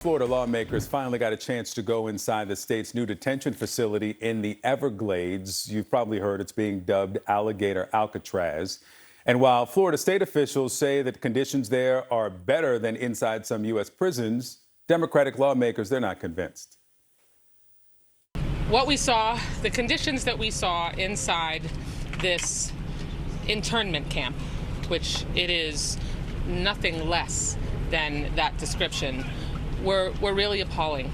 Florida lawmakers finally got a chance to go inside the state's new detention facility in the Everglades. You've probably heard it's being dubbed Alligator Alcatraz. And while Florida state officials say that conditions there are better than inside some U.S. prisons, Democratic lawmakers, they're not convinced. What we saw, the conditions that we saw inside this internment camp, which it is nothing less than that description, were really appalling.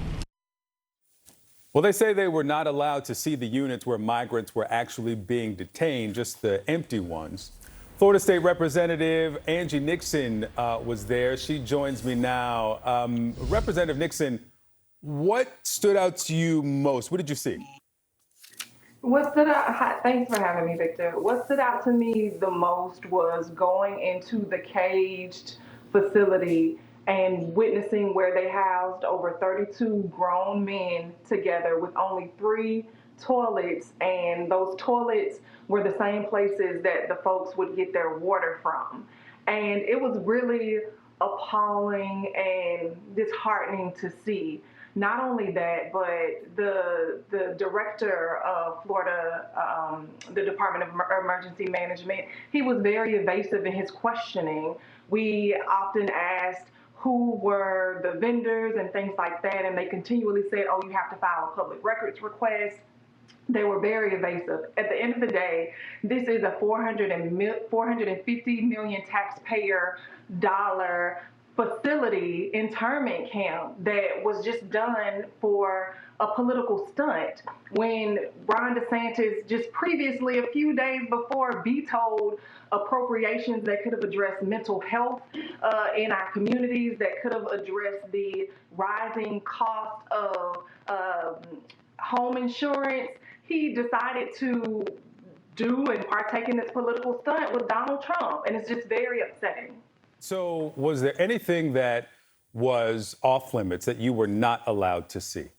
Well, they say they were not allowed to see the units where migrants were actually being detained, just the empty ones. Florida State Representative Angie Nixon was there. She joins me now. Representative Nixon, what stood out to you most? What did you see? What stood out, thanks for having me, Victor. What stood out to me the most was going into the caged facility and witnessing where they housed over 32 grown men together with only 3 toilets, and those toilets were the same places that the folks would get their water from. And it was really appalling and disheartening to see. Not only that, but the director of Florida, the Department of Emergency Management, he was very evasive in his questioning. We often asked who were the vendors and things like that, and they continually said, oh, you have to file a public records request. They were very evasive. At the end of the day, this is a $450 million taxpayer dollar facility internment camp that was just done for a political stunt when Ron DeSantis just previously, a few days before, vetoed appropriations that could have addressed mental health in our communities, that could have addressed the rising cost of home insurance. He decided to do and partake in this political stunt with Donald Trump, and it's just very upsetting. So was there anything that was off limits that you were not allowed to see?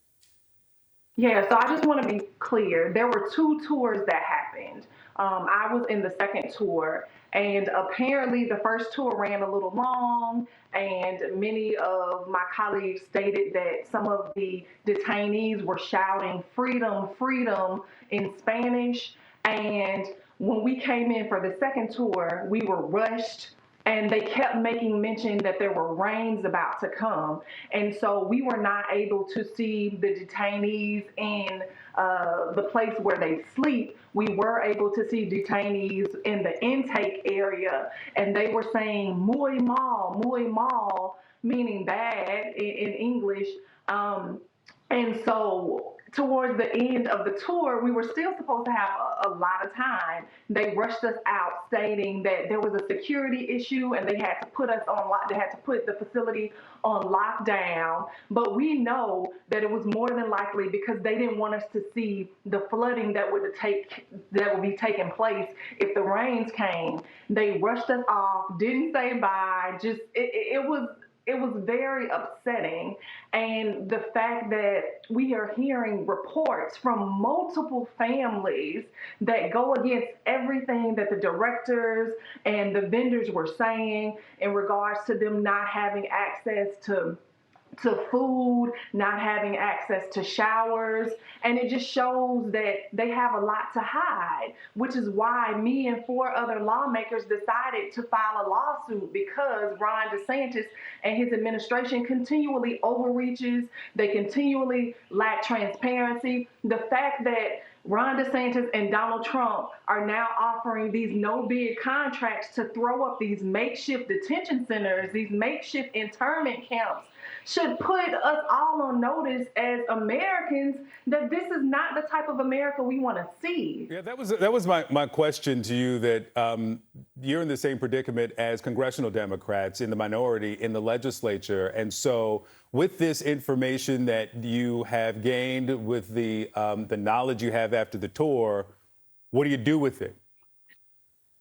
Yeah, so I just want to be clear. There were 2 tours that happened. I was in the second tour, and apparently the first tour ran a little long, and many of my colleagues stated that some of the detainees were shouting freedom, freedom in Spanish. And when we came in for the second tour, we were rushed. And they kept making mention that there were rains about to come. And so we were not able to see the detainees in the place where they sleep. We were able to see detainees in the intake area, and they were saying muy mal, meaning bad in English. And so towards the end of the tour, we were still supposed to have a lot of time. They rushed us out stating that there was a security issue and they had to put us on they had to put the facility on lockdown. But we know that it was more than likely because they didn't want us to see the flooding that would be taking place if the rains came. They rushed us off, didn't say bye, just it was very upsetting. And the fact that we are hearing reports from multiple families that go against everything that the directors and the vendors were saying in regards to them not having access to food, not having access to showers. And it just shows that they have a lot to hide, which is why me and 4 other lawmakers decided to file a lawsuit, because Ron DeSantis and his administration continually overreaches. They continually lack transparency. The fact that Ron DeSantis and Donald Trump are now offering these no-bid contracts to throw up these makeshift detention centers, these makeshift internment camps, should put us all on notice as Americans that this is not the type of America we want to see. Yeah, that was my question to you, that you're in the same predicament as congressional Democrats in the minority in the legislature. And so with this information that you have gained, with the knowledge you have after the tour, what do you do with it?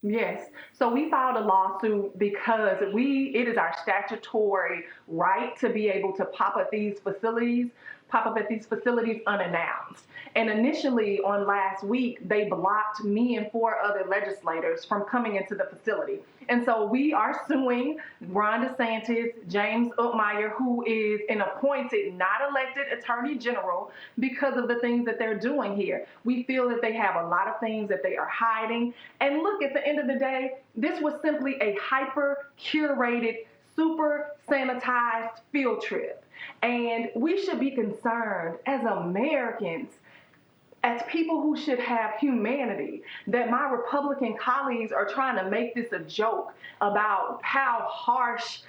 Yes. So we filed a lawsuit because it is our statutory right to be able to pop up these facilities. pop up at these facilities unannounced. And initially on last week, they blocked me and 4 other legislators from coming into the facility. And so we are suing Ron DeSantis, James Ootmeyer, who is an appointed, not elected attorney general, because of the things that they're doing here. We feel that they have a lot of things that they are hiding. And look, at the end of the day, this was simply a hyper curated, super sanitized field trip. And we should be concerned as Americans, as people who should have humanity, that my Republican colleagues are trying to make this a joke about how harsh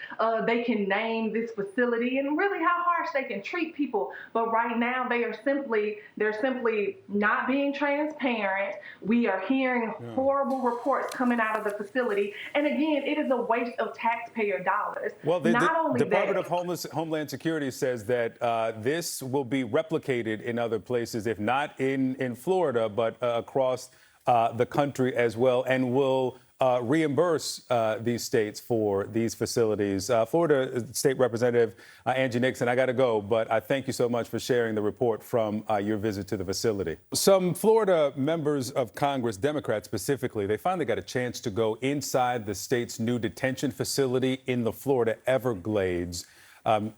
they can name this facility and really how harsh they can treat people. But right now they're simply not being transparent. We are hearing horrible reports coming out of the facility. And again, it is a waste of taxpayer dollars. Well, the Department that, of Homeland Security says that this will be replicated in other places, if not in Florida, but across the country as well, and will reimburse these states for these facilities. Florida State Representative Angie Nixon, I got to go, but I thank you so much for sharing the report from your visit to the facility. Some Florida members of Congress, Democrats specifically, they finally got a chance to go inside the state's new detention facility in the Florida Everglades.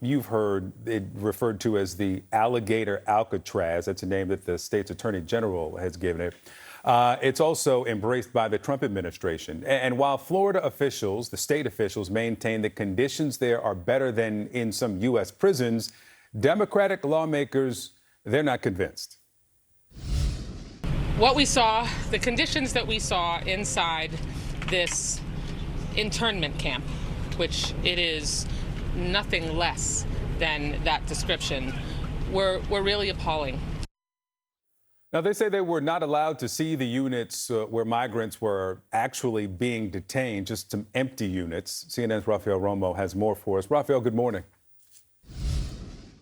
You've heard it referred to as the Alligator Alcatraz. That's a name that the state's attorney general has given it. It's also embraced by the Trump administration. And while Florida officials, the state officials, maintain that conditions there are better than in some U.S. prisons, Democratic lawmakers, they're not convinced. What we saw, the conditions that we saw inside this internment camp, which it is nothing less than that description, were really appalling. Now, they say they were not allowed to see the units where migrants were actually being detained, just some empty units. CNN's Rafael Romo has more for us. Rafael, good morning.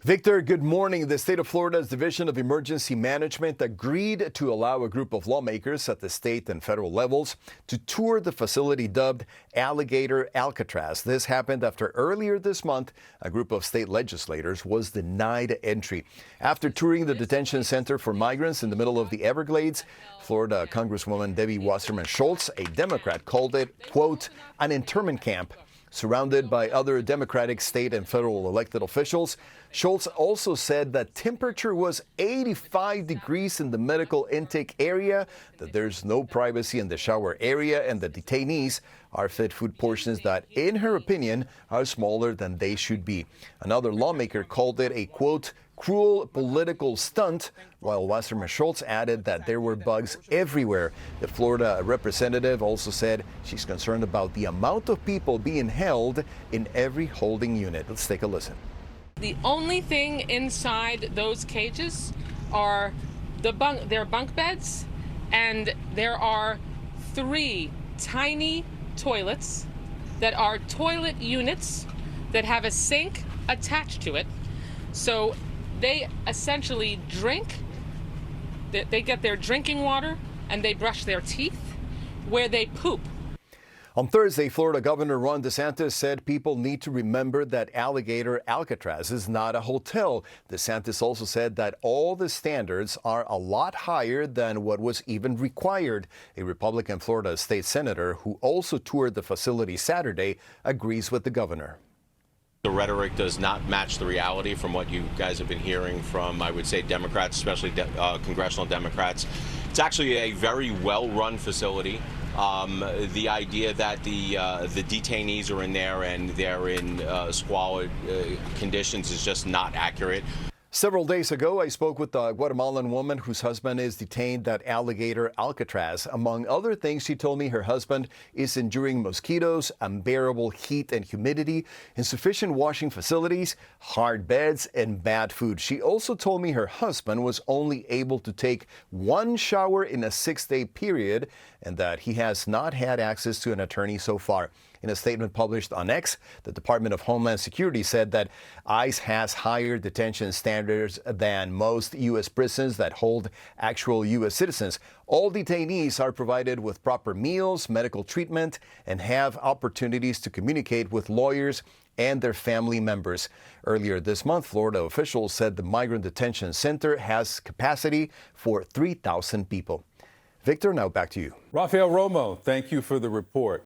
Victor, good morning. The state of Florida's Division of Emergency Management agreed to allow a group of lawmakers at the state and federal levels to tour the facility dubbed Alligator Alcatraz. This happened after earlier this month, a group of state legislators was denied entry. After touring the detention center for migrants in the middle of the Everglades, Florida Congresswoman Debbie Wasserman Schultz, a Democrat, called it, quote, an internment camp. Surrounded by other Democratic state and federal elected officials, Schultz also said that temperature was 85 degrees in the medical intake area, that there's no privacy in the shower area, and the detainees are fed food portions that, in her opinion, are smaller than they should be. Another lawmaker called it a, quote, cruel political stunt, while Wasserman Schultz added that there were bugs everywhere. The Florida representative also said she's concerned about the amount of people being held in every holding unit. Let's take a listen. The only thing inside those cages are their bunk beds, and there are 3 tiny toilets that are toilet units that have a sink attached to it. So they essentially drink, they get their drinking water and they brush their teeth where they poop. On Thursday, Florida Governor Ron DeSantis said people need to remember that Alligator Alcatraz is not a hotel. DeSantis also said that all the standards are a lot higher than what was even required. A Republican Florida state senator who also toured the facility Saturday agrees with the governor. The rhetoric does not match the reality from what you guys have been hearing from, I would say, Democrats, especially congressional Democrats. It's actually a very well-run facility. The idea that the detainees are in there and they're in squalid conditions is just not accurate. Several days ago, I spoke with a Guatemalan woman whose husband is detained at Alligator Alcatraz. Among other things, she told me her husband is enduring mosquitoes, unbearable heat and humidity, insufficient washing facilities, hard beds, and bad food. She also told me her husband was only able to take 1 shower in a 6-day period and that he has not had access to an attorney so far. In a statement published on X, the Department of Homeland Security said that ICE has higher detention standards than most U.S. prisons that hold actual U.S. citizens. All detainees are provided with proper meals, medical treatment, and have opportunities to communicate with lawyers and their family members. Earlier this month, Florida officials said the Migrant Detention Center has capacity for 3,000 people. Victor, now back to you. Rafael Romo, thank you for the report.